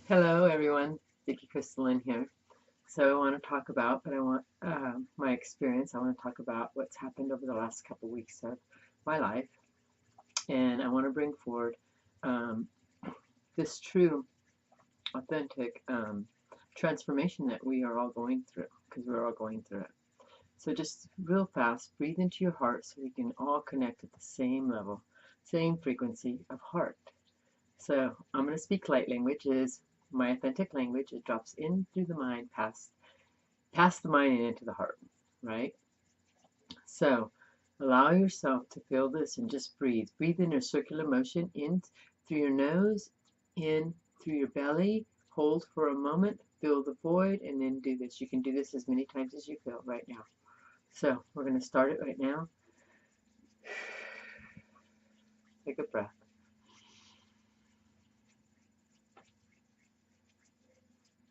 Hello, everyone. Vicky Crystalline here. So I want to talk about, but I want my experience. I want to talk about what's happened over the last couple weeks of my life, and I want to bring forward um, this true, authentic transformation that we are all going through, because we're all going through it. So just real fast, breathe into your heart so we can all connect at the same level, same frequency of heart. So I'm going to speak light language, is my authentic language. It drops in through the mind, past the mind and into the heart, right? So allow yourself to feel this and just breathe. Breathe in a circular motion in through your nose, in through your belly. Hold for a moment, fill the void, and then do this. You can do this as many times as you feel right now. So we're going to start it right now. Take a breath.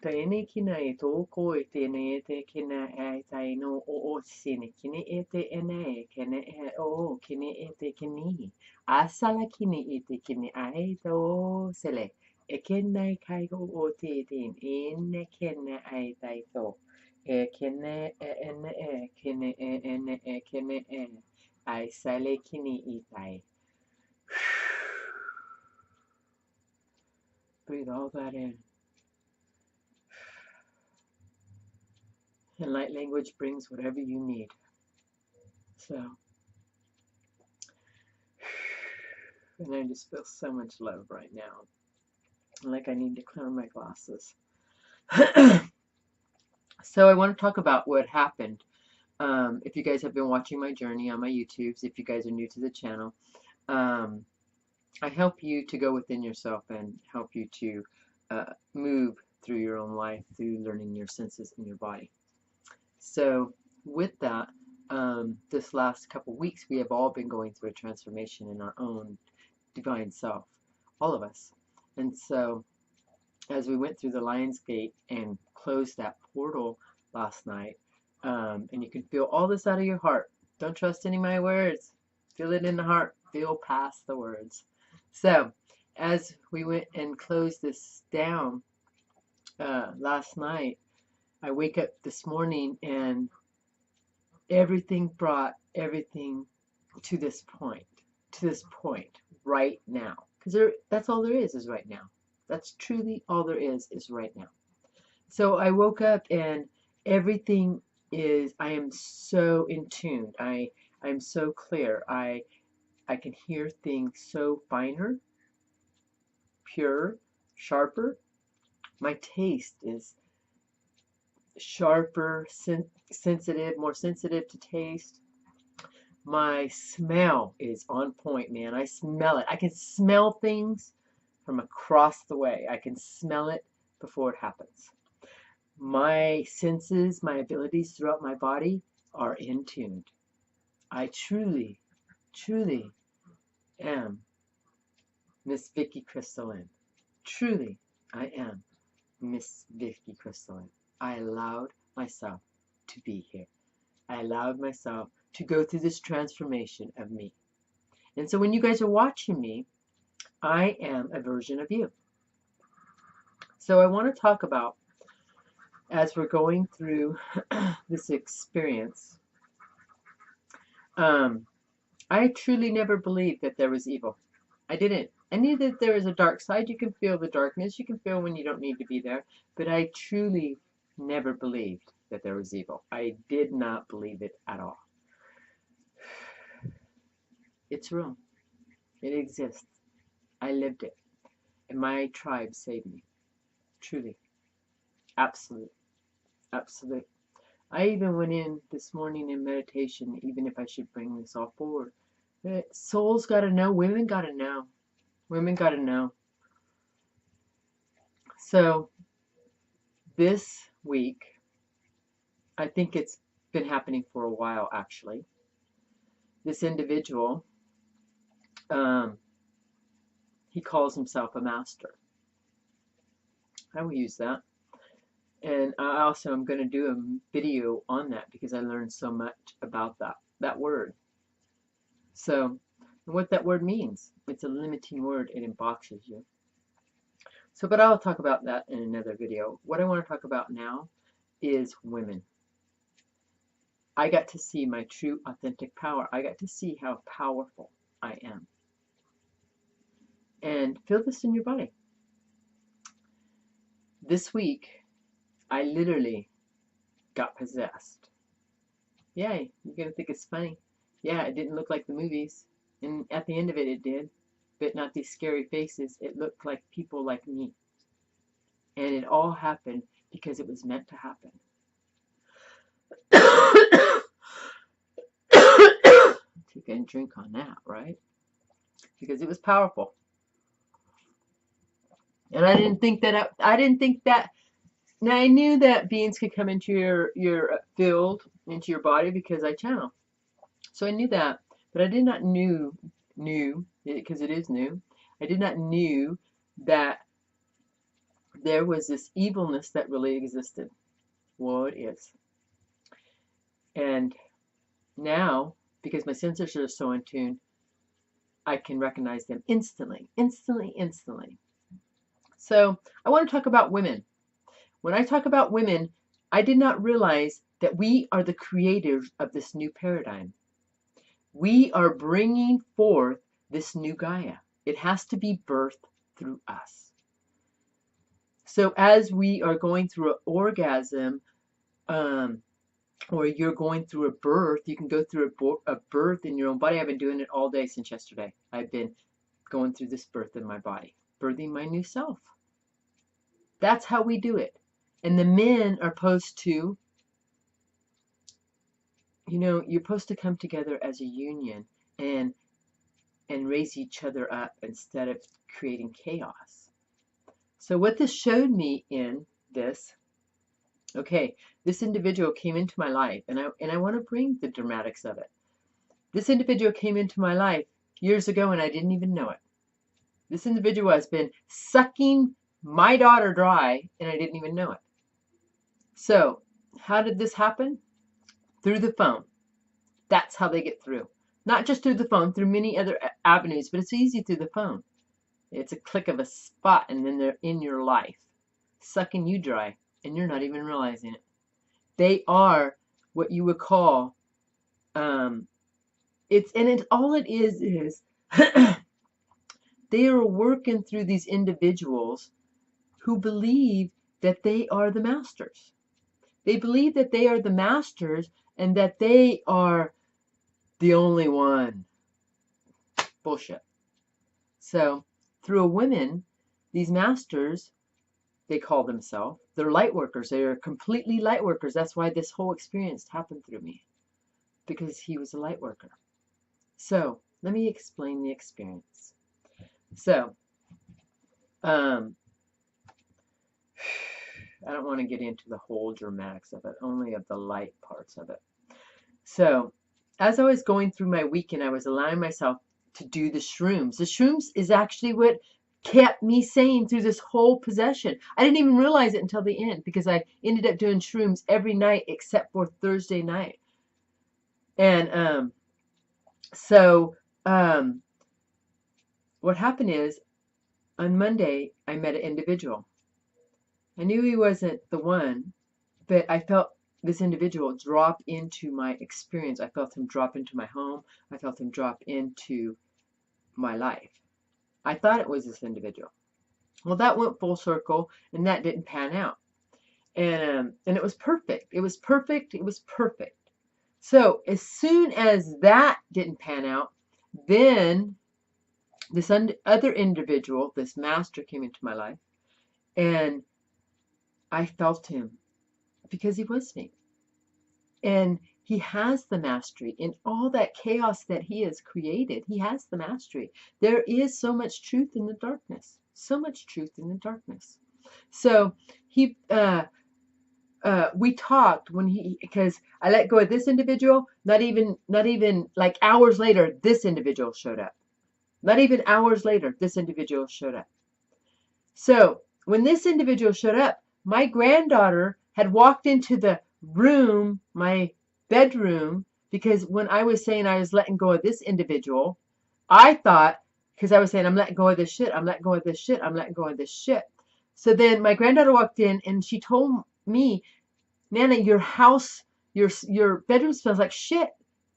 Taine kina e tōko e tēnei e te kina e tai no o sine kine e te ene kene e o kine e te kini. Asala kine e te kine ai tō sele. E kenai kai o te tin e ne kene ai tai tō. E kene e ene e kene e ene e kene e. Ai sale kine i tai. Breathe all that in. And light language brings whatever you need. So, and I just feel so much love right now. Like I need to clear my glasses. So I want to talk about what happened. If you guys have been watching my journey on my YouTubes, if you guys are new to the channel, I help you to go within yourself and help you to move through your own life, through learning your senses in your body. So with that, this last couple weeks, we have all been going through a transformation in our own divine self, all of us. And so as we went through the Lion's Gate and closed that portal last night, and you can feel all this out of your heart. Don't trust any of my words. Feel it in the heart. Feel past the words. So as we went and closed this down last night, I wake up this morning and everything brought everything to this point right now. Because that's all there is right now. That's truly all there is right now. So I woke up and everything is, I am so in tune. I'm so clear. I can hear things so finer, pure, sharper. My taste is sharper, sensitive, more sensitive to taste. My smell is on point, man. I smell it. I can smell things from across the way. I can smell it before it happens. My senses, my abilities throughout my body are in tune. I truly, truly am Miss Vicky Crystalline. Truly, I am Miss Vicky Crystalline. I allowed myself to be here. I allowed myself to go through this transformation of me. And so when you guys are watching me, I am a version of you. So I want to talk about, as we're going through this experience, I truly never believed that there was evil. I didn't. I knew that there is a dark side. You can feel the darkness. You can feel when you don't need to be there. But I truly never believed that there was evil. I did not believe it at all. It's real. It exists. I lived it. And my tribe saved me. Truly. Absolute. Absolute. I even went in this morning in meditation, even if I should bring this all forward. Souls got to know. Women got to know. Women got to know. So this week, I think it's been happening for a while, actually. This individual, he calls himself a master. I will use that. And I also am going to do a video on that because I learned so much about that word. So, and what that word means, it's a limiting word. It boxes you. So, but I'll talk about that in another video. What I want to talk about now is women. I got to see my true authentic power. I got to see how powerful I am. And feel this in your body. This week, I literally got possessed. Yay, you're going to think it's funny. Yeah, it didn't look like the movies. And at the end of it, it did. But not these scary faces. It looked like people like me. And it all happened because it was meant to happen. You can drink on that, right? Because it was powerful. And I didn't think that now I knew that beings could come into your field, into your body, because I channel. So I knew that, but I did not knew because it is new. I did not knew that there was this evilness that really existed. Well, it is. And now, because my sensors are so in tune, I can recognize them instantly. So I want to talk about women. When I talk about women, I did not realize that we are the creators of this new paradigm. We are bringing forth this new Gaia. It has to be birthed through us. So as we are going through an orgasm, or you're going through a birth, you can go through a birth in your own body. I've been doing it all day since yesterday. I've been going through this birth in my body, birthing my new self. That's how we do it. And the men are supposed to, you're supposed to come together as a union and raise each other up instead of creating chaos. So what this showed me in this, okay, this individual came into my life, and I want to bring the dramatics of it. This individual came into my life years ago, and I didn't even know it. This individual has been sucking my daughter dry, and I didn't even know it. So how did this happen? Through the phone. That's how they get through. Not just through the phone, through many other avenues, but it's easy through the phone. It's a click of a spot, and then they're in your life, sucking you dry, and you're not even realizing it. They are what you would call, all it is they are working through these individuals who believe that they are the masters. They believe that they are the masters and that they are the only one. Bullshit. So through a woman, these masters, they call themselves, they're light workers. They are completely light workers. That's why this whole experience happened through me, because he was a light worker. So let me explain the experience. So I don't want to get into the whole dramatics of it, only of the light parts of it. So as I was going through my weekend, I was allowing myself to do the shrooms. The shrooms is actually what kept me sane through this whole possession. I didn't even realize it until the end, because I ended up doing shrooms every night except for Thursday night. And what happened is, on Monday, I met an individual. I knew he wasn't the one, but I felt this individual drop into my experience. I felt him drop into my home. I felt him drop into my life. I thought it was this individual. Well, that went full circle, and that didn't pan out. And it was perfect. It was perfect. It was perfect. So as soon as that didn't pan out, then this other individual, this master, came into my life, and I felt him, because he was me. And he has the mastery in all that chaos that he has created. He has the mastery. There is so much truth in the darkness. So much truth in the darkness. So he, we talked because I let go of this individual. Not even like hours later, this individual showed up. Not even hours later, this individual showed up. So when this individual showed up, my granddaughter had walked into the room, my bedroom, because when I was saying I was letting go of this individual, I thought, because I was saying I'm letting go of this shit, I'm letting go of this shit, I'm letting go of this shit. So then my granddaughter walked in and she told me, Nana, your house, your bedroom smells like shit.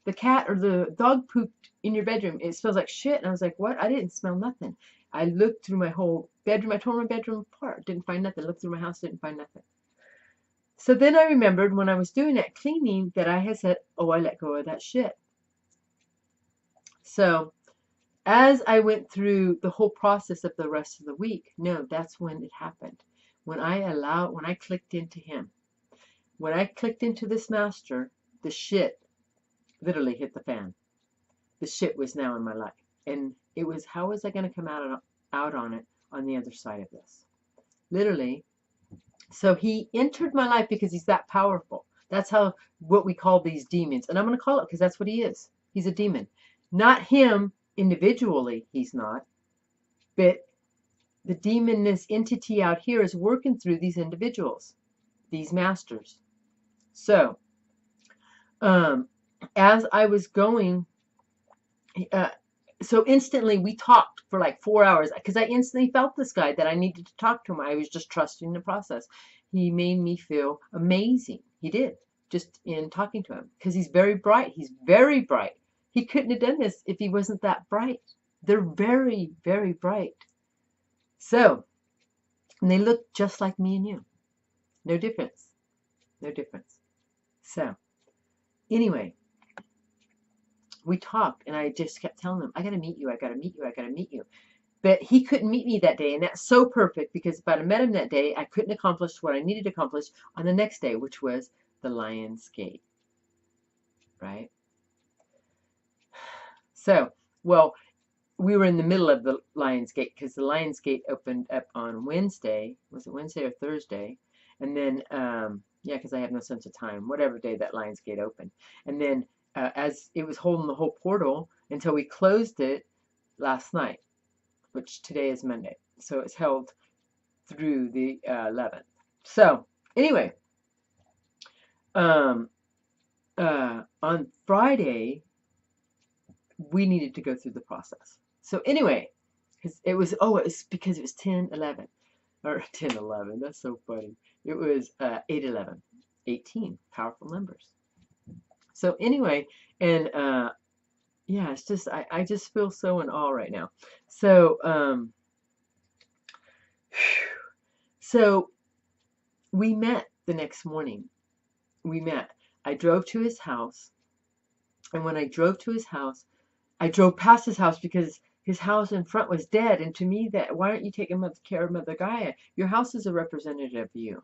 The cat or the dog pooped in your bedroom. It smells like shit. And I was like, what? I didn't smell nothing. I looked through my whole bedroom. I tore my bedroom apart. Didn't find nothing. Looked through my house. Didn't find nothing. So then I remembered when I was doing that cleaning that I had said, oh, I let go of that shit. So as I went through the whole process of the rest of the week, no, that's when it happened. When I clicked into him. When I clicked into this master, the shit literally hit the fan. The shit was now in my life. And it was, how was I going to come out on it on the other side of this? Literally. So he entered my life because he's that powerful. That's how, what we call these demons. And I'm going to call it because that's what he is. He's a demon. Not him individually, he's not. But the demoness entity out here is working through these individuals, these masters. So, as I was going, so instantly we talked for like 4 hours because I instantly felt this guy that I needed to talk to him. I was just trusting the process. He made me feel amazing. He did, just in talking to him, because he's very bright. He's very bright. He couldn't have done this if he wasn't that bright. They're very, very bright. So, and they look just like me and you. No difference. No difference. So, anyway, we talked and I just kept telling him, I got to meet you. I got to meet you. I got to meet you. But he couldn't meet me that day. And that's so perfect because if I'd have met him that day, I couldn't accomplish what I needed to accomplish on the next day, which was the Lion's Gate. Right? So, well, we were in the middle of the Lion's Gate because the Lion's Gate opened up on Wednesday. Was it Wednesday or Thursday? And then, yeah, because I have no sense of time, whatever day that Lion's Gate opened. And then as it was holding the whole portal until we closed it last night, which today is Monday. So it's held through the 11th. So anyway, on Friday, we needed to go through the process. So anyway, it was because it was 10/11 or 10/11. That's so funny. It was 8/11, 18 powerful numbers. So anyway, and yeah, it's just I just feel so in awe right now. So so we met the next morning. We met. I drove to his house, and when I drove to his house, I drove past his house because his house in front was dead. And to me, that why aren't you taking care of Mother Gaia? Your house is a representative of you.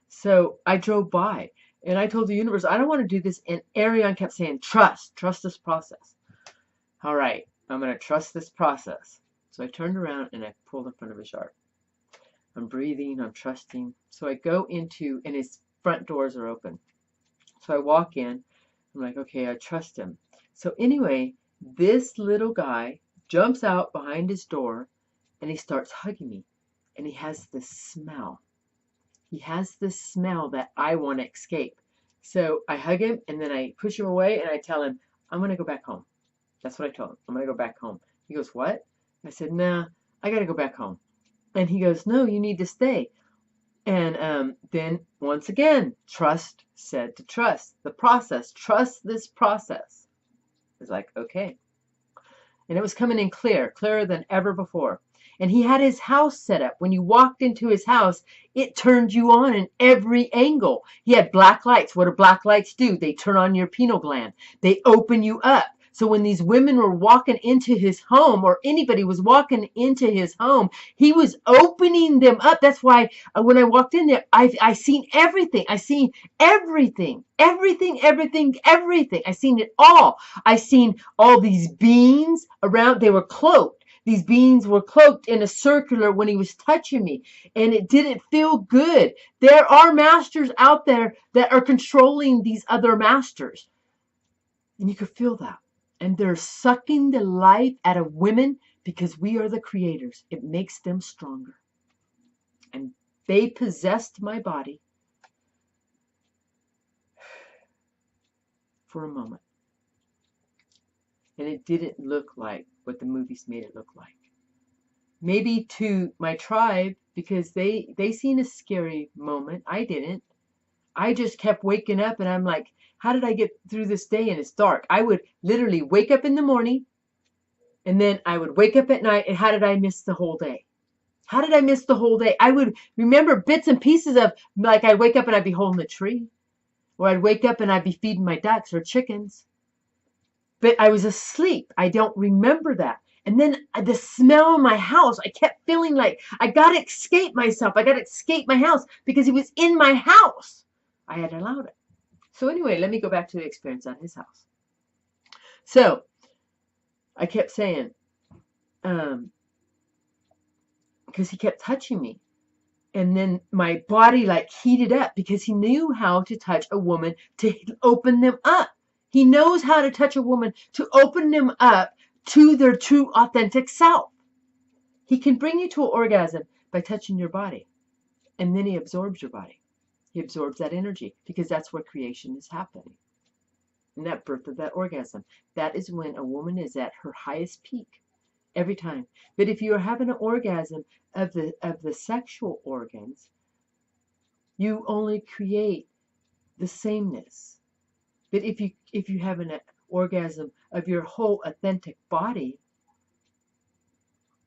So I drove by, and I told the universe, I don't want to do this. And Arion kept saying, trust this process. All right, I'm going to trust this process. So I turned around and I pulled in front of his yard. I'm breathing, I'm trusting. So I go into, and his front doors are open. So I walk in. I'm like, okay, I trust him. So anyway, this little guy jumps out behind his door and he starts hugging me. And he has this smell. He has this smell that I want to escape. So I hug him and then I push him away and I tell him, I'm going to go back home. That's what I told him. I'm going to go back home. He goes, what? I said, nah, I got to go back home. And he goes, no, you need to stay. And then once again, trust said to trust the process. Trust this process. It's like, okay. And it was coming in clearer than ever before. And he had his house set up. When you walked into his house, it turned you on in every angle. He had black lights. What do black lights do? They turn on your pineal gland. They open you up. So when these women were walking into his home, or anybody was walking into his home, he was opening them up. That's why when I walked in there, I seen everything. I seen everything. I seen it all. I seen all these beings around. They were cloaked. These beings were cloaked in a circular when he was touching me, and it didn't feel good. There are masters out there that are controlling these other masters, and you could feel that. And they're sucking the life out of women because we are the creators. It makes them stronger. And they possessed my body for a moment. And it didn't look like what the movies made it look like. Maybe to my tribe, because they seen a scary moment. I didn't. I just kept waking up, and I'm like, how did I get through this day and it's dark? I would literally wake up in the morning, and then I would wake up at night, and how did I miss the whole day? How did I miss the whole day? I would remember bits and pieces of, like, I'd wake up and I'd be holding the tree, or I'd wake up and I'd be feeding my ducks or chickens. But I was asleep. I don't remember that. And then the smell of my house, I kept feeling like I got to escape myself. I got to escape my house because he was in my house. I had allowed it. So anyway, let me go back to the experience at his house. So I kept saying, because he kept touching me. And then my body like heated up because he knew how to touch a woman to open them up. He knows how to touch a woman to open them up to their true authentic self. He can bring you to an orgasm by touching your body. And then he absorbs your body. He absorbs that energy because that's where creation is happening. And that birth of that orgasm. That is when a woman is at her highest peak. Every time. But if you are having an orgasm of the sexual organs, you only create the sameness. But if you have an orgasm of your whole authentic body,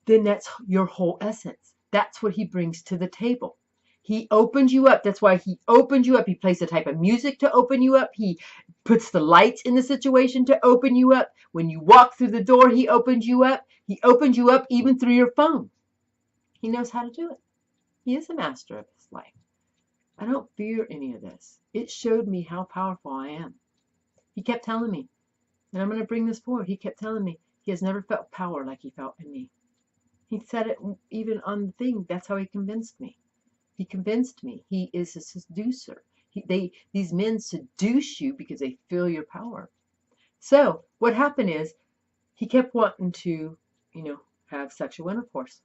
then that's your whole essence. That's what he brings to the table. He opens you up. That's why he opens you up. He plays the type of music to open you up. He puts the lights in the situation to open you up. When you walk through the door, he opens you up. He opens you up even through your phone. He knows how to do it. He is the master of his life. I don't fear any of this. It showed me how powerful I am. He kept telling me, and I'm going to bring this forward. He kept telling me he has never felt power like he felt in me. He said it even on the thing. That's how he convinced me. He convinced me he is a seducer. These men seduce you because they feel your power. So what happened is he kept wanting to, have sexual intercourse.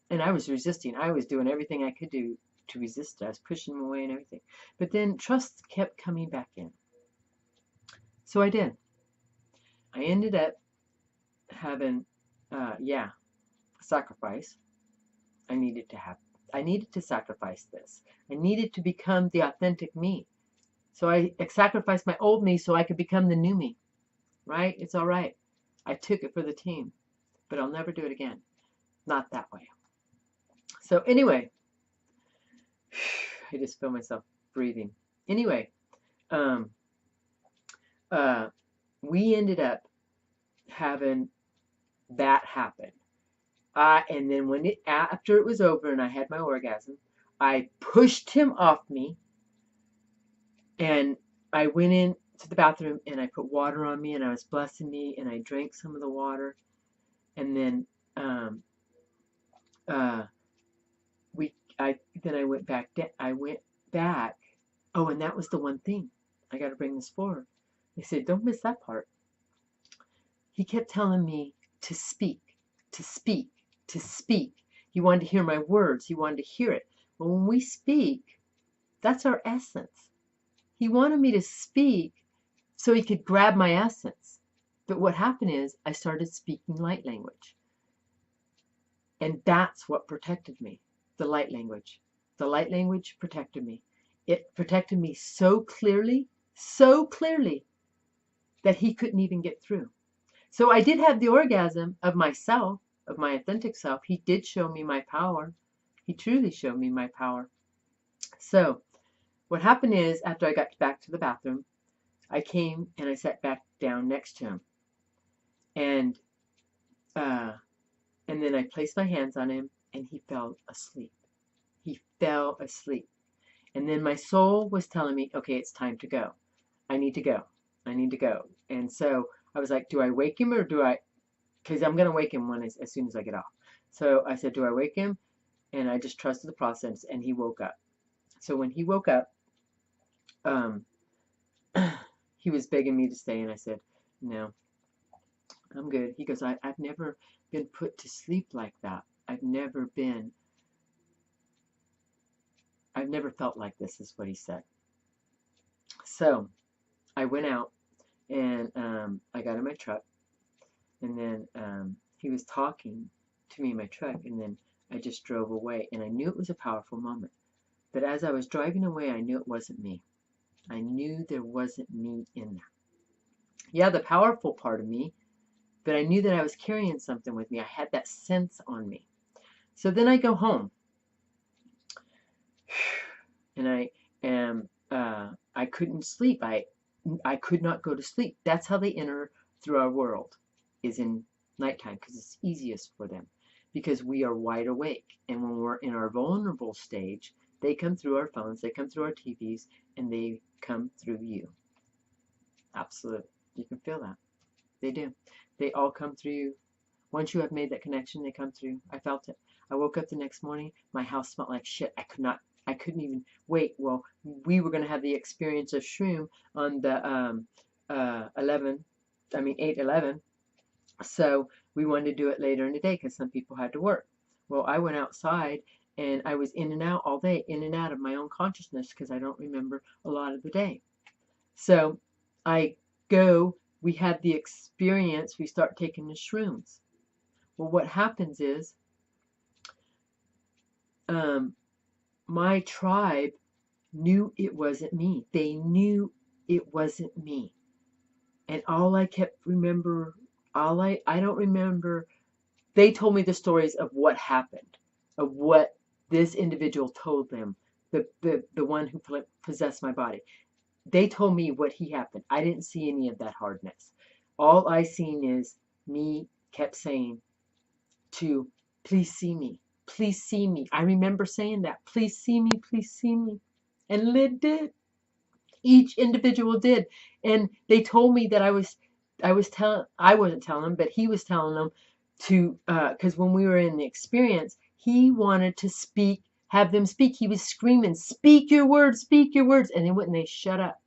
And I was resisting. I was doing everything I could do to resist it. I was pushing him away and everything. But then trust kept coming back in. So I did. I ended up having, sacrifice. I needed to sacrifice this. I needed to become the authentic me. So I sacrificed my old me so I could become the new me. Right? It's all right. I took it for the team. But I'll never do it again. Not that way. So anyway, I just feel myself breathing. Anyway, we ended up having that happen. And then after it was over and I had my orgasm, I pushed him off me, and I went in to the bathroom and I put water on me, and I was blessing me, and I drank some of the water, and then I went back. I went back. Oh, and that was the one thing. I got to bring this forward. He said, don't miss that part. He kept telling me to speak, to speak, to speak. He wanted to hear my words. He wanted to hear it. But when we speak, that's our essence. He wanted me to speak so he could grab my essence. But what happened is I started speaking light language. And that's what protected me, the light language. The light language protected me. It protected me so clearly, that he couldn't even get through. So I did have the orgasm of myself, of my authentic self. He did show me my power. He truly showed me my power. So what happened is, after I got back to the bathroom, I came and I sat back down next to him. And then I placed my hands on him, and he fell asleep. He fell asleep. And then my soul was telling me, okay, it's time to go. I need to go. I need to go. And so I was like, do I wake him or do I? Because I'm going to wake him as soon as I get off. So I said, do I wake him? And I just trusted the process, and he woke up. So when he woke up, he was begging me to stay, and I said, no, I'm good. He goes, I've never been put to sleep like that. I've never felt like this, is what he said. So I went out, and I got in my truck, and then he was talking to me in my truck, and then I just drove away, and I knew it was a powerful moment. But as I was driving away, I knew it wasn't me. I knew there wasn't me in that. Yeah, the powerful part of me, but I knew that I was carrying something with me. I had that sense on me. So then I go home, and I couldn't sleep. I could not go to sleep. That's how they enter through our world, is in nighttime, because it's easiest for them, because we are wide awake. And when we're in our vulnerable stage, they come through our phones, they come through our TVs, and they come through you. Absolutely. You can feel that. They do. They all come through you. Once you have made that connection, they come through. I felt it. I woke up the next morning. My house smelled like shit. I couldn't even wait. Well, we were going to have the experience of shroom on the 8/11. So we wanted to do it later in the day because some people had to work. Well, I went outside and I was in and out all day, in and out of my own consciousness, because I don't remember a lot of the day. So I go, we have the experience, we start taking the shrooms. Well, what happens is, my tribe knew it wasn't me. They knew it wasn't me. And all I kept remember, I don't remember, they told me the stories of what happened, of what this individual told them, the one who possessed my body. They told me what he happened. I didn't see any of that hardness. All I seen is me kept saying to, please see me. Please see me. I remember saying that. Please see me. Please see me. And Lyd did. Each individual did. And they told me that I wasn't telling them, but he was telling them to, because when we were in the experience, he wanted to speak, have them speak. He was screaming, speak your words, speak your words. And they wouldn't, they shut up.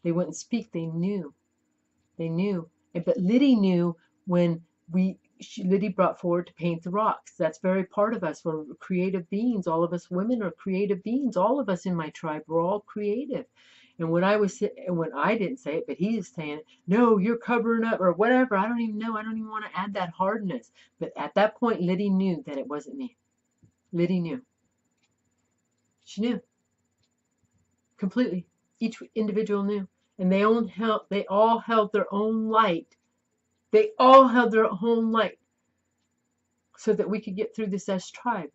They wouldn't speak. They knew. They knew. But Liddy knew when Liddy brought forward to paint the rocks. That's very part of us. We're creative beings. All of us women are creative beings. All of us in my tribe, we're all creative. And when I didn't say it, but he is saying it, no, you're covering up or whatever. I don't even know. I don't even want to add that hardness. But at that point, Liddy knew that it wasn't me. Liddy knew. She knew. Completely. Each individual knew. And they all held their own light. They all held their own light so that we could get through this as tribe.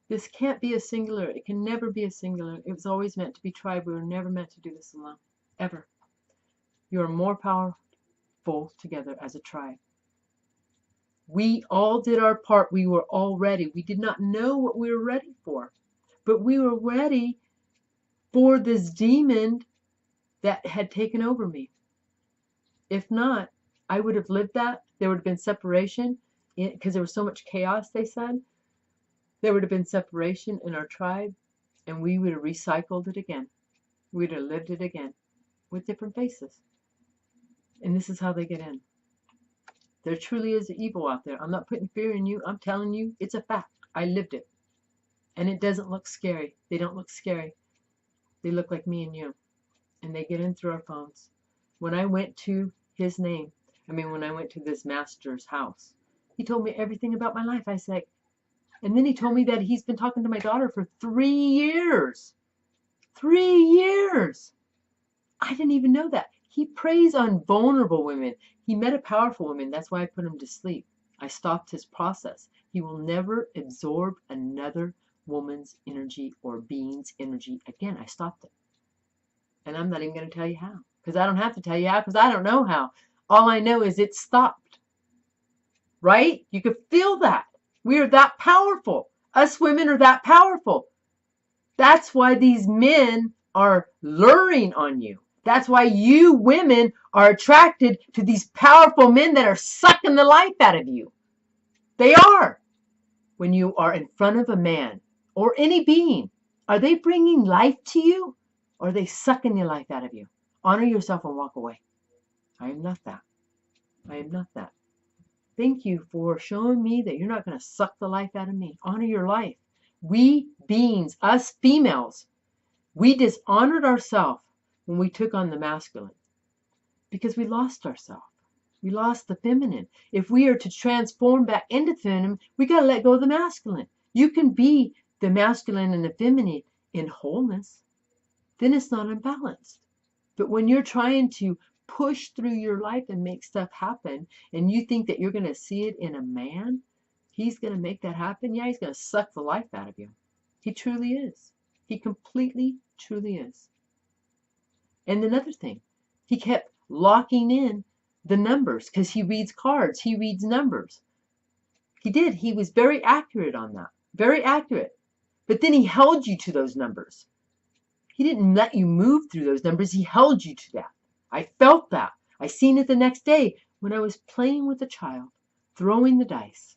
This can't be a singular. It can never be a singular. It was always meant to be tribe. We were never meant to do this alone. Ever. You are more powerful together as a tribe. We all did our part. We were all ready. We did not know what we were ready for. But we were ready for this demon that had taken over me. If not, I would have lived that. There would have been separation because there was so much chaos, they said. There would have been separation in our tribe, and we would have recycled it again. We'd have lived it again with different faces. And this is how they get in. There truly is evil out there. I'm not putting fear in you. I'm telling you, it's a fact. I lived it. And it doesn't look scary. They don't look scary. They look like me and you. And they get in through our phones. When I went to when I went to this master's house, he told me everything about my life. I said, and then he told me that he's been talking to my daughter for 3 years. 3 years. I didn't even know that. He preys on vulnerable women. He met a powerful woman. That's why I put him to sleep. I stopped his process. He will never absorb another woman's energy or being's energy again. I stopped it. And I'm not even going to tell you how. Because I don't have to tell you how, because I don't know how. All I know is it stopped. Right? You could feel that. We are that powerful. Us women are that powerful. That's why these men are luring on you. That's why you women are attracted to these powerful men that are sucking the life out of you. They are. When you are in front of a man or any being, are they bringing life to you or are they sucking the life out of you? Honor yourself and walk away. I am not that. I am not that. Thank you for showing me that you're not going to suck the life out of me. Honor your life. We beings, us females, we dishonored ourselves when we took on the masculine because we lost ourselves. We lost the feminine. If we are to transform back into feminine, we got to let go of the masculine. You can be the masculine and the feminine in wholeness. Then it's not unbalanced. But when you're trying to push through your life and make stuff happen, and you think that you're going to see it in a man, he's going to make that happen. Yeah, he's going to suck the life out of you. He truly is. He completely, truly is. And another thing, he kept locking in the numbers because he reads cards. He reads numbers. He did. He was very accurate on that. Very accurate. But then he held you to those numbers. He didn't let you move through those numbers. He held you to that. I felt that. I seen it the next day when I was playing with a child, throwing the dice.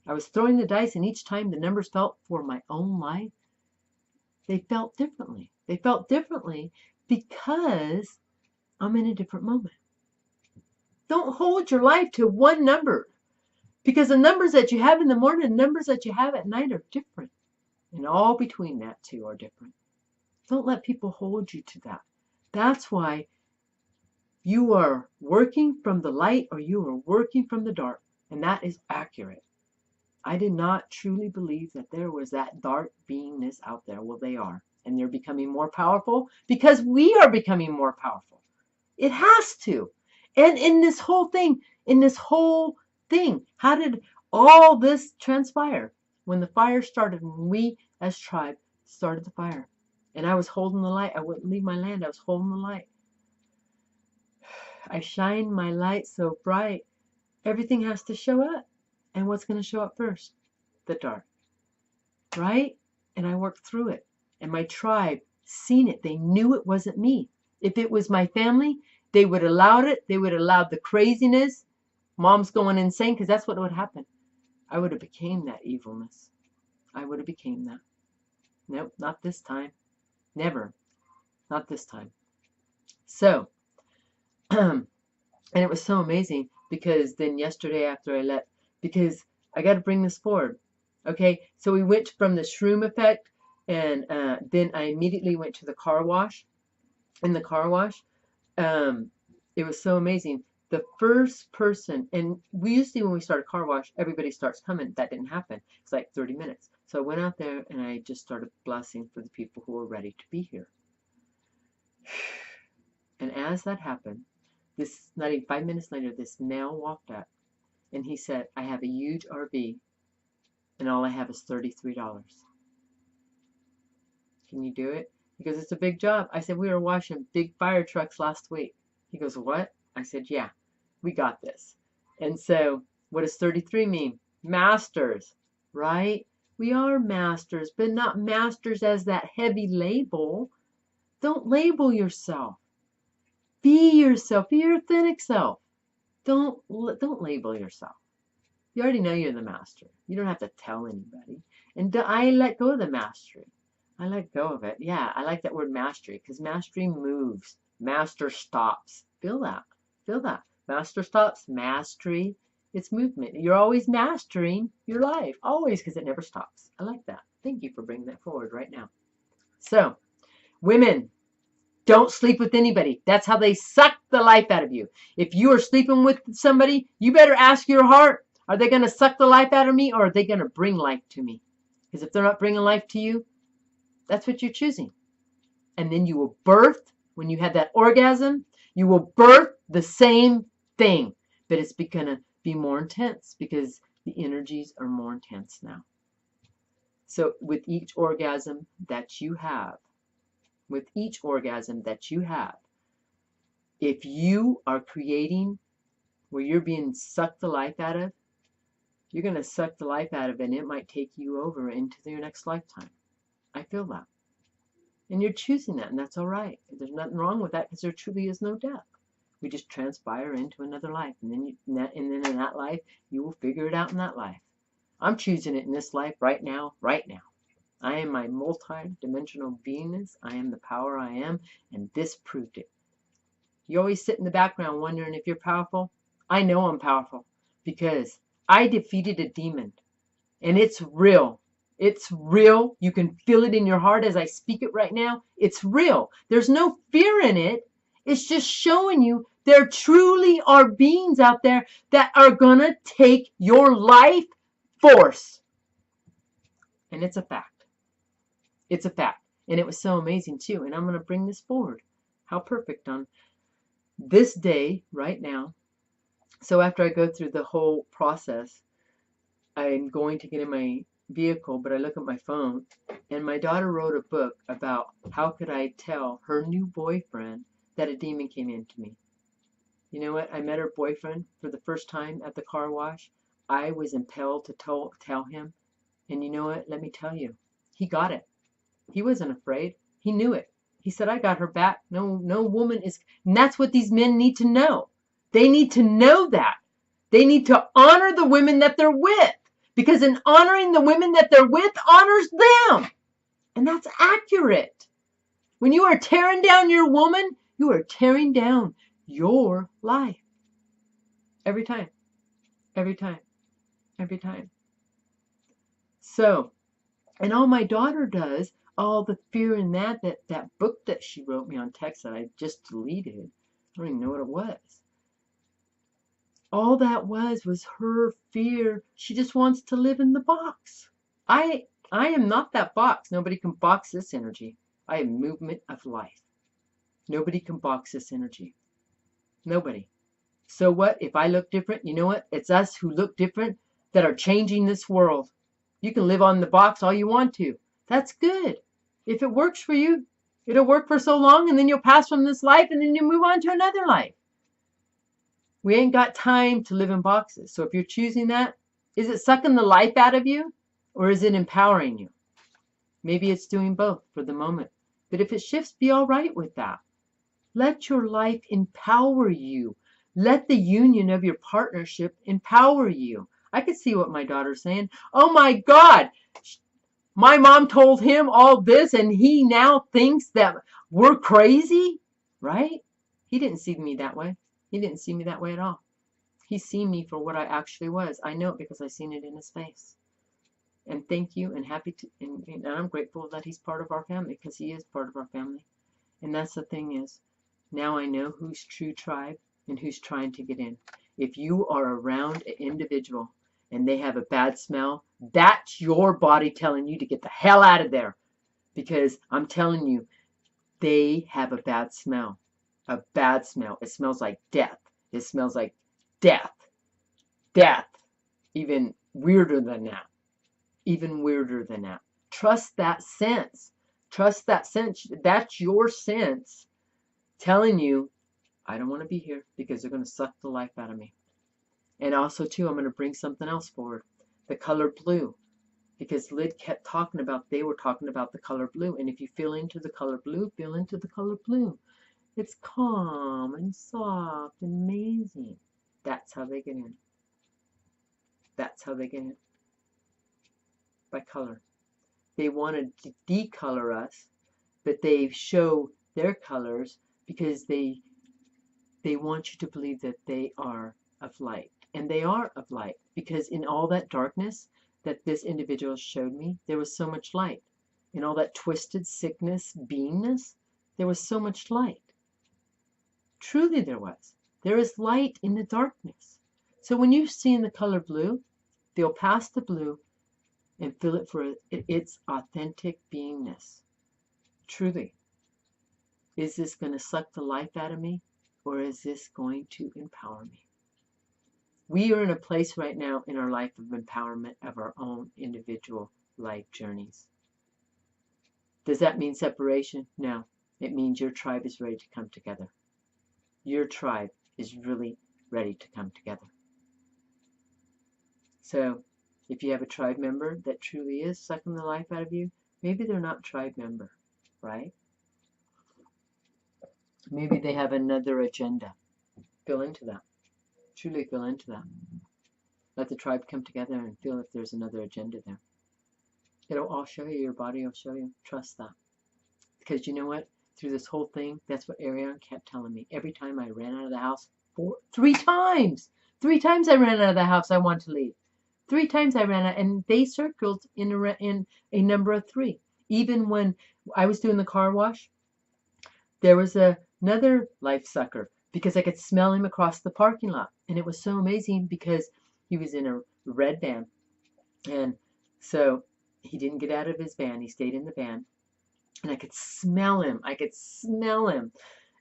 I was throwing the dice, and each time the numbers felt for my own life, they felt differently. They felt differently because I'm in a different moment. Don't hold your life to one number, because the numbers that you have in the morning and the numbers that you have at night are different. And all between that too are different. Don't let people hold you to that. That's why you are working from the light or you are working from the dark. And that is accurate. I did not truly believe that there was that dark beingness out there. Well, they are. And they're becoming more powerful because we are becoming more powerful. It has to. And in this whole thing, how did all this transpire? When the fire started, when we as tribe started the fire. And I was holding the light. I wouldn't leave my land. I was holding the light. I shined my light so bright. Everything has to show up. And what's going to show up first? The dark. Right? And I worked through it. And my tribe seen it. They knew it wasn't me. If it was my family, they would have allowed it. They would have allowed the craziness. Mom's going insane, because that's what would happen. I would have became that evilness. I would have became that. Nope, not this time. Never. Not this time. So, and it was so amazing because then yesterday after I left, because I got to bring this forward. Okay, so we went from the shroom effect, and then I immediately went to the car wash. In the car wash, it was so amazing. The first person, and we usually when we start a car wash, everybody starts coming. That didn't happen. It's like 30 minutes. So I went out there and I just started blessing for the people who were ready to be here. And as that happened, this not even 5 minutes later, this male walked up and he said, I have a huge RV and all I have is $33. Can you do it? He goes, it's a big job. I said, we were washing big fire trucks last week. He goes, what? I said, yeah, we got this. And so what does 33 mean? Masters, right? We are masters, but not masters as that heavy label. Don't label yourself. Be yourself. Be your authentic self. Don't label yourself. You already know you're the master. You don't have to tell anybody. And I let go of the mastery. I let go of it. Yeah, I like that word mastery because mastery moves. Master stops. Feel that. Feel that. Master stops. Mastery. It's movement. You're always mastering your life. Always, because it never stops. I like that. Thank you for bringing that forward right now. So, women, don't sleep with anybody. That's how they suck the life out of you. If you are sleeping with somebody, you better ask your heart, are they going to suck the life out of me or are they going to bring life to me? Because if they're not bringing life to you, that's what you're choosing. And then you will birth, when you have that orgasm, you will birth the same thing. But it's going to be more intense because the energies are more intense now. So with each orgasm that you have, if you are creating where you're being sucked the life out of, you're going to suck the life out of it and it might take you over into your next lifetime. I feel that. And you're choosing that, and that's all right. There's nothing wrong with that because there truly is no death. We just transpire into another life, and then in that life, you will figure it out in that life. I'm choosing it in this life right now, right now. I am my multi-dimensional beingness. I am the power I am, and this proved it. You always sit in the background wondering if you're powerful. I know I'm powerful because I defeated a demon, and it's real. It's real. You can feel it in your heart as I speak it right now. It's real. There's no fear in it. It's just showing you there truly are beings out there that are going to take your life force. And it's a fact. It's a fact. And it was so amazing too. And I'm going to bring this forward. How perfect on this day right now. So after I go through the whole process, I'm going to get in my vehicle, but I look at my phone, and my daughter wrote a book about how could I tell her new boyfriend that a demon came into me. You know what? I met her boyfriend for the first time at the car wash. I was impelled to tell him, and you know what? Let me tell you, he got it. He wasn't afraid. He knew it. He said, I got her back. No woman is, and that's what these men need to know. They need to know that. They need to honor the women that they're with, because in honoring the women that they're with honors them. And that's accurate. When you are tearing down your woman, you are tearing down your life. Every time. Every time. Every time. So, and all my daughter does, all the fear in that book that she wrote me on text that I just deleted. I don't even know what it was. All that was her fear. She just wants to live in the box. I am not that box. Nobody can box this energy. I am movement of life. Nobody can box this energy. Nobody. So what? If I look different, you know what? It's us who look different that are changing this world. You can live on the box all you want to. That's good. If it works for you, it'll work for so long, and then you'll pass from this life, and then you move on to another life. We ain't got time to live in boxes. So if you're choosing that, is it sucking the life out of you, or is it empowering you? Maybe it's doing both for the moment. But if it shifts, be all right with that. Let your life empower you. Let the union of your partnership empower you. I could see what my daughter's saying. Oh my God, my mom told him all this and he now thinks that we're crazy, right? He didn't see me that way. He didn't see me that way at all. He's seen me for what I actually was. I know it because I've seen it in his face. And thank you, and happy to, and I'm grateful that he's part of our family, because he is part of our family. And that's the thing is, now I know who's true tribe and who's trying to get in. If you are around an individual and they have a bad smell, that's your body telling you to get the hell out of there. Because I'm telling you, they have a bad smell. A bad smell. It smells like death. It smells like death. Death. Even weirder than that. Even weirder than that. Trust that sense. Trust that sense. That's your sense telling you, I don't want to be here because they're going to suck the life out of me. And also, too, I'm going to bring something else forward. The color blue. Because Lyd kept talking about, they were talking about the color blue. And if you feel into the color blue, feel into the color blue. It's calm and soft and amazing. That's how they get in. That's how they get in. By color. They want to decolor us, but they show their colors because they want you to believe that they are of light. And they are of light, because in all that darkness that this individual showed me, there was so much light. In all that twisted sickness, beingness, there was so much light. Truly there was. There is light in the darkness. So when you see in the color blue, feel past the blue and feel it for its authentic beingness. Truly. Is this going to suck the life out of me, or is this going to empower me? We are in a place right now in our life of empowerment of our own individual life journeys. Does that mean separation? No. It means your tribe is ready to come together. Your tribe is really ready to come together. So, if you have a tribe member that truly is sucking the life out of you, maybe they're not a tribe member, right? Maybe they have another agenda. Feel into that. Truly feel into that. Let the tribe come together and feel if there's another agenda there. It'll all show you. Your body will show you. Trust that. Because you know what? Through this whole thing, that's what Ariane kept telling me. Every time I ran out of the house, three times I ran out of the house, I wanted to leave. 3 times I ran out, and they circled in a number of 3. Even when I was doing the car wash, there was a Another life sucker, because I could smell him across the parking lot. And it was so amazing because he was in a red van. And so he didn't get out of his van. He stayed in the van. And I could smell him. I could smell him.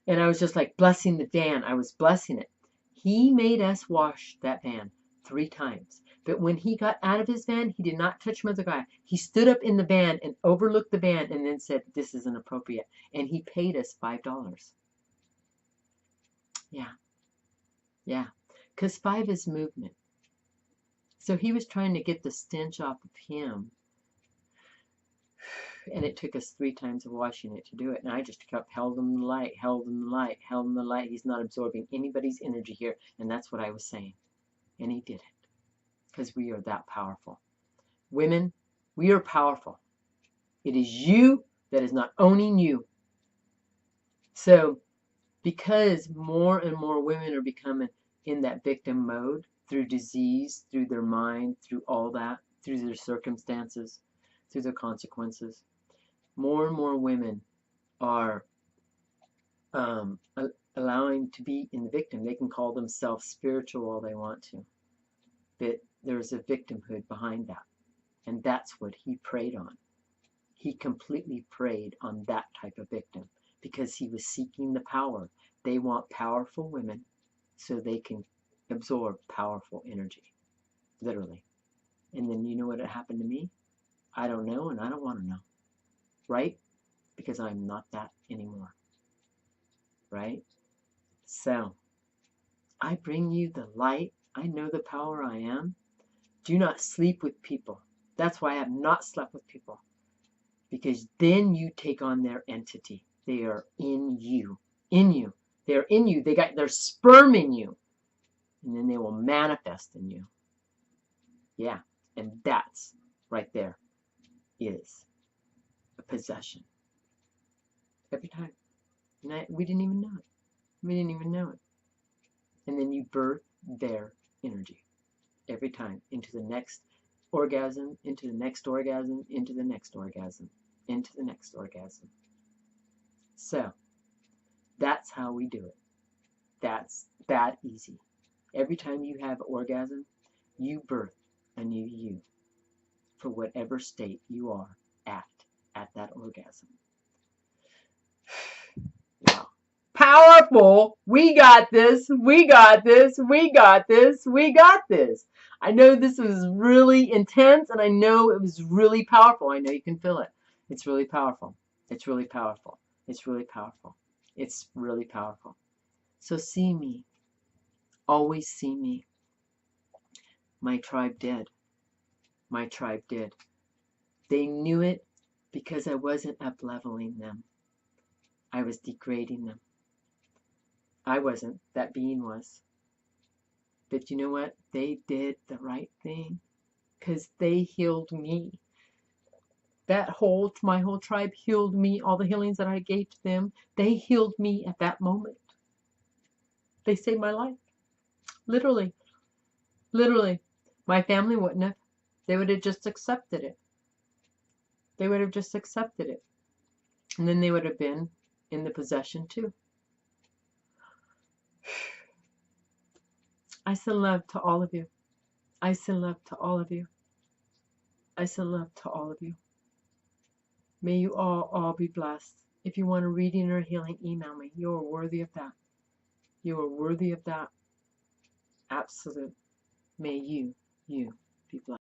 And I was just like blessing the van. I was blessing it. He made us wash that van 3 times. But when he got out of his van, he did not touch Mother Gaia. He stood up in the van and overlooked the van and then said, "This isn't appropriate." And he paid us $5. Yeah, yeah. Because 5 is movement. So he was trying to get the stench off of him. And it took us 3 times of washing it to do it. And I just kept held in the light, held in the light, held in the light. He's not absorbing anybody's energy here. And that's what I was saying. And he did it. Because we are that powerful. Women, we are powerful. It is you that is not owning you. So, because more and more women are becoming in that victim mode through disease, through their mind, through all that, through their circumstances, through their consequences, more and more women are allowing to be in the victim. They can call themselves spiritual all they want to, but there's a victimhood behind that. And that's what he preyed on. He completely preyed on that type of victim because he was seeking the power. They want powerful women so they can absorb powerful energy, literally. And then you know what happened to me? I don't know, and I don't want to know, right? Because I'm not that anymore, right? So I bring you the light. I know the power I am. Do not sleep with people. That's why I have not slept with people. Because then you take on their entity. They are in you. In you. They are in you. They got their sperm in you. And then they will manifest in you. Yeah. And that's right there is a possession. Every time. And we didn't even know it. We didn't even know it. And then you birth their energy every time into the next orgasm, into the next orgasm, into the next orgasm, into the next orgasm. So that's how we do it. That's that easy. Every time you have orgasm, you birth a new you for whatever state you are at that orgasm. Wow. Powerful. We got this. We got this. We got this. We got this. I know this was really intense and I know it was really powerful. I know you can feel it. It's really powerful. It's really powerful. It's really powerful. It's really powerful. So see me. Always see me. My tribe did. My tribe did. They knew it because I wasn't up-leveling them. I was degrading them. I wasn't. That being was. But you know what? They did the right thing because they healed me. My whole tribe healed me. All the healings that I gave to them, they healed me at that moment. They saved my life. Literally. Literally. My family wouldn't have. They would have just accepted it. They would have just accepted it. And then they would have been in the possession too. I send love to all of you. I send love to all of you. I send love to all of you. May you all be blessed. If you want a reading or healing, email me. You are worthy of that. You are worthy of that. Absolute. May you be blessed.